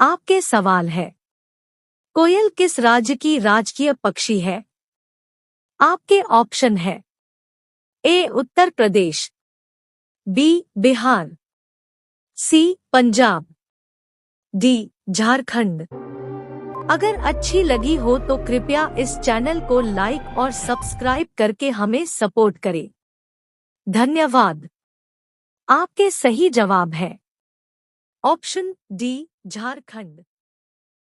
आपके सवाल है, कोयल किस राज्य की राजकीय पक्षी है? आपके ऑप्शन है ए उत्तर प्रदेश, बी बिहार, सी पंजाब, डी झारखंड। अगर अच्छी लगी हो तो कृपया इस चैनल को लाइक और सब्सक्राइब करके हमें सपोर्ट करें। धन्यवाद। आपके सही जवाब है ऑप्शन डी झारखंड।